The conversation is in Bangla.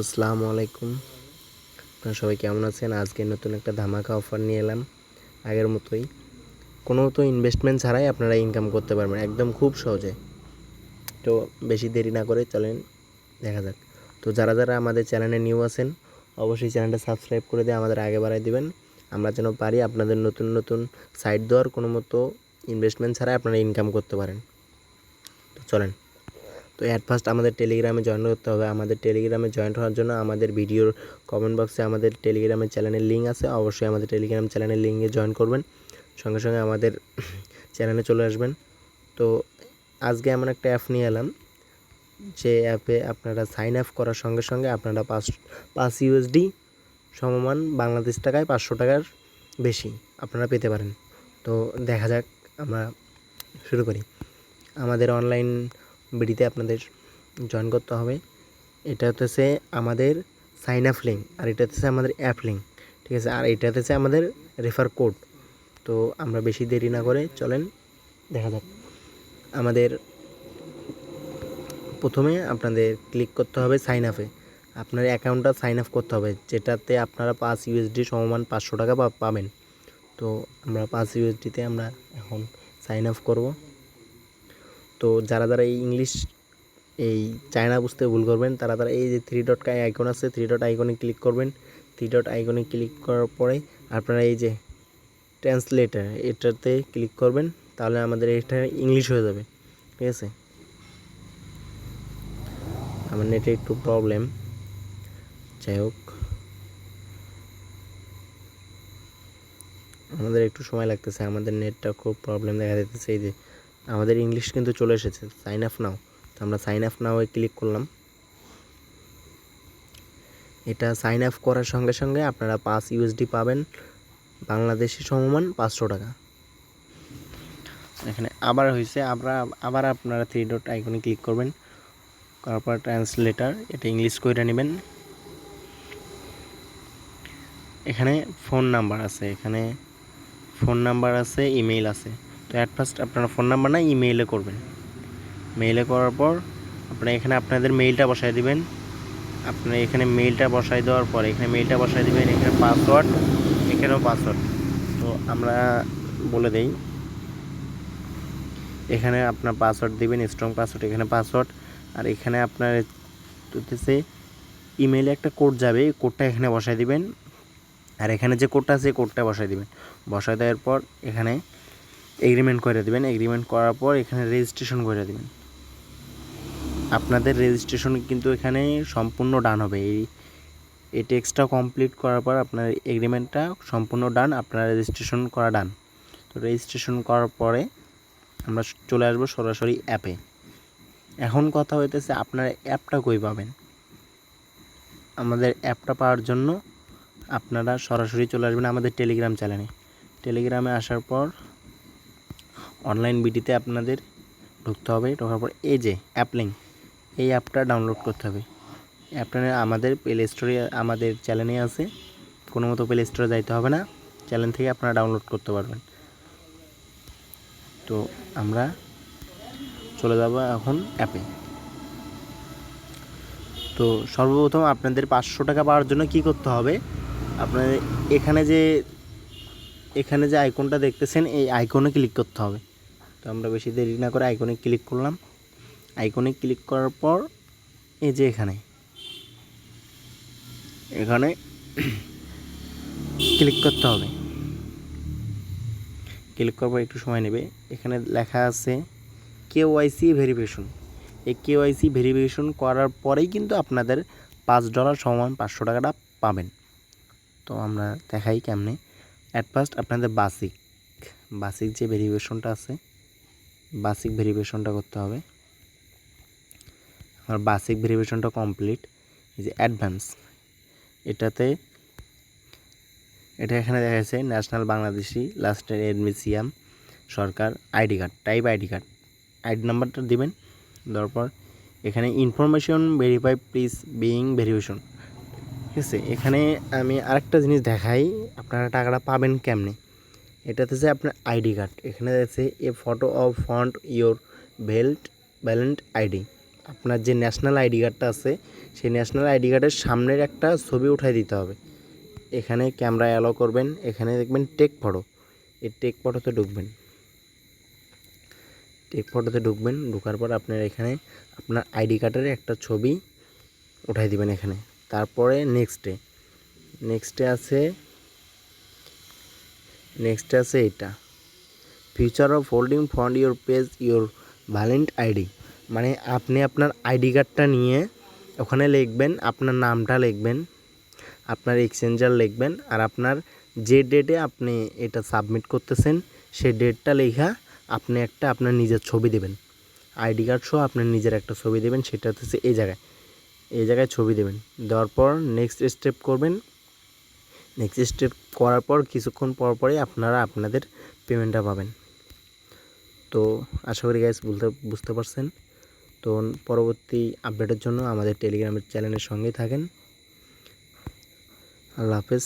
আসসালামু আলাইকুম। আপনারা সবাই কেমন আছেন? আজকে নতুন একটা ধামাকা অফার নিয়ে এলাম। আগের মতোই কোনো তো ইনভেস্টমেন্ট ছাড়াই আপনারা ইনকাম করতে পারবেন একদম খুব সহজে। তো বেশি দেরি না করে চলেন দেখা যাক। তো যারা যারা আমাদের চ্যানেলে নিউ আছেন অবশ্যই চ্যানেলটা সাবস্ক্রাইব করে দিয়ে আমাদের আগে বাড়ায় দিবেন। আমরা যেন পারি আপনাদের নতুন নতুন সাইট দেওয়ার কোনো মতো ইনভেস্টমেন্ট ছাড়াই আপনারা ইনকাম করতে পারেন। তো চলেন। তো অ্যাট ফার্স্ট আমাদের টেলিগ্রামে জয়েন করতে হবে। আমাদের টেলিগ্রামে জয়েন হওয়ার জন্য আমাদের ভিডিওর কমেন্ট বক্সে আমাদের টেলিগ্রামের চ্যানেলের লিঙ্ক আছে। অবশ্যই আমাদের টেলিগ্রাম চ্যানেলের লিঙ্কে জয়েন করবেন, সঙ্গে সঙ্গে আমাদের চ্যানেলে চলে আসবেন। তো আজকে এমন একটা অ্যাপ নিয়ে এলাম যে অ্যাপে আপনারা সাইন আপ করার সঙ্গে সঙ্গে আপনারা পাঁচ ইউএসডি সমমান বাংলাদেশ টাকায় 500 টাকার বেশি আপনারা পেতে পারেন। তো দেখা যাক, আমরা শুরু করি। আমাদের অনলাইন বিডিতে আপনাদের জয়েন করতে হবে। এটা হচ্ছে আমাদের সাইন আপ লিঙ্ক, আর এটা হচ্ছে আমাদের অ্যাপ লিঙ্ক, ঠিক আছে। আর এটা হচ্ছে আমাদের রেফার কোড। তো আমরা বেশি দেরি না করে চলেন দেখা যাক। আমাদের প্রথমে আপনাদের ক্লিক করতে হবে সাইন আপে। আপনার অ্যাকাউন্টটা সাইন আপ করতে হবে, যেটাতে আপনারা 5 ইউএসডি সমমান 500 টাকা পাবেন। তো আমরা 5 ইউএসডিতে আমরা এখন সাইন আপ করব। তো যারা যারা এই চায়না বুঝতে ভুল করবেন তারা এই যে 3 ডট আইকন আছে, 3 ডট আইকনে ক্লিক করবেন। 3 ডট আইকনে ক্লিক করার পরে আপনারা এই যে ট্রান্সলেটার এটাতে ক্লিক করবেন, তাহলে আমাদের এটা ইংলিশ হয়ে যাবে, ঠিক আছে। আমার নেটে একটু প্রবলেম, যাই হোক আমাদের একটু সময় লাগতেছে, আমাদের নেটটা খুব প্রবলেম দেখা দিতেছে। এই যে আমাদের ইংলিশ কিন্তু চলে এসেছে, সাইন আপ নাও। তো আমরা সাইন আপ নাও ক্লিক করলাম। এটা সাইন আপ করার সঙ্গে সঙ্গে আপনারা 5 ইউএসডি পাবেন, বাংলাদেশি সমমান 500 টাকা। এখানে আবার হয়েছে, আবার আপনারা 3 ডট আইকনে ক্লিক করবেন, করার পর ট্রান্সলেটার এটা ইংলিশ করে নেবেন। এখানে ফোন নাম্বার আছে, ইমেইল আছে। তো অ্যাট ফার্স্ট আপনারা ফোন নাম্বার না ইমেইলে করবেন। মেইলে করার পর আপনারা এখানে আপনাদের মেইলটা বসায় দিবেন। আপনারা এখানে মেইলটা বসায় দেওয়ার পর এখানে মেইলটা বসায় দিবেন, এখানে পাসওয়ার্ড, এখানেও পাসওয়ার্ড। তো আমরা বলে দেই, এখানে আপনার পাসওয়ার্ড দিবেন, স্ট্রং পাসওয়ার্ড, এখানে পাসওয়ার্ড। আর এখানে আপনার হচ্ছে ইমেইলে একটা কোড যাবে, এই কোডটা এখানে বসায় দিবেন। আর এখানে যে কোডটা আছে এই কোডটা বসায় দিবেন। বসায় দেওয়ার পর এখানে এগ্রিমেন্ট করে দিবেন। এগ্রিমেন্ট করার পর এখানে রেজিস্ট্রেশন করে দিবেন। আপনাদের রেজিস্ট্রেশন কিন্তু এখানে সম্পূর্ণ ডান হবে। এই টেক্সটটা কমপ্লিট করার পর আপনার এগ্রিমেন্টটা সম্পূর্ণ ডান, আপনার রেজিস্ট্রেশন করা ডান। তো রেজিস্ট্রেশন করার পরে আমরা চলে আসবো সরাসরি অ্যাপে। এখন কথা হইতেছে আপনার অ্যাপটা কই পাবেন। আমাদের অ্যাপটা পাওয়ার জন্য আপনারা সরাসরি চলে আসবেন আমাদের টেলিগ্রাম চ্যানেলে। টেলিগ্রামে আসার পর অনলাইন বিডিতে আপনাদের ঢুকতে হবে। ঢোকার পর এই যে অ্যাপ লিঙ্ক, এই অ্যাপটা ডাউনলোড করতে হবে। অ্যাপটা আমাদের প্লে স্টোরে আমাদের চ্যানেলে আছে, কোনো মতো প্লে স্টোরে যাইতে হবে না, চ্যানেল থেকে আপনারা ডাউনলোড করতে পারবেন। তো আমরা চলে যাব এখন অ্যাপে। তো সর্বপ্রথম আপনাদের 500 টাকা পাওয়ার জন্য কি করতে হবে, আপনাদের এখানে যে আইকনটা দেখতেছেন এই আইকনে ক্লিক করতে হবে। তো আমরা বেশি দেরি না করে আইকনে ক্লিক করলাম। আইকনে ক্লিক করার পর এই যে এখানে ক্লিক করতে হবে। ক্লিক করার পর একটু সময় নেবে। এখানে লেখা আছে কেওয়াইসি ভেরিফিকেশন। এই কেওয়াইসি ভেরিফিকেশন করার পরেই কিন্তু আপনাদের $5 সমান 500 টাকাটা পাবেন। তো আমরা দেখাই কেমনে। অ্যাট ফার্স্ট আপনাদের বাসিক যে ভেরিফিকেশনটা আছে, বাসিক ভেরিফিকেশনটা করতে হবে। আমার বাসিক ভেরিফিকেশনটা কমপ্লিট। এই যে অ্যাডভান্স, এটা এখানে দেখা যাচ্ছে ন্যাশনাল বাংলাদেশি লাস্টের এডমিসিয়াম সরকার ID card, type ID card, ID নাম্বারটা দিবেন। দেওয়ার পর এখানে information verify please being verification, ঠিক আছে। এখানে আমি আরেকটা জিনিস দেখাই, আপনারা টাকাটা পাবেন কেমনে। এটাতে যে আপনার আইডি কার্ড, এখানে আছে a photo of front your valid ID. আপনার যে ন্যাশনাল আইডি কার্ডটা আছে সেই ন্যাশনাল আইডি কার্ডের সামনের একটা ছবি উঠাই দিতে হবে। এখানে ক্যামেরা অ্যালাউ করবেন, এখানে দেখবেন টেক ফটো, এই টেক ফটোতে ঢুকবেন। টেক ফটোতে ঢুকবেন, ঢোকার পর আপনার এখানে আপনার আইডি কার্ডের একটা ছবি উঠাই দিবেন এখানে। তারপরে নেক্সটে আছে এটা feature of holding fond your page your valid ID, মানে আপনি আপনার আইডি কার্ডটা নিয়ে ওখানে লিখবেন, আপনার নামটা লিখবেন, আপনার এক্সচেঞ্জার লিখবেন, আর আপনার যে ডেটে আপনি এটা সাবমিট করতেছেন সেই ডেটটা লেখা আপনি একটা আপনার নিজের ছবি দেবেন, আইডি কার্ড সহ আপনার নিজের একটা ছবি দেবেন। সেটা হচ্ছে এই জায়গায় ছবি দেবেন। দেওয়ার পর নেক্সট স্টেপ করবেন। নেক্সট স্টেপ করার পর কিছুক্ষণ পরই আপনারা আপনাদের পেমেন্টটা পাবেন। তো আশা করি গাইস বুঝতে পারছেন। তো পরবর্তী আপডেটের জন্য আমাদের টেলিগ্রামের চ্যানেলের সঙ্গেই থাকেন। আল্লাহ হাফেজ।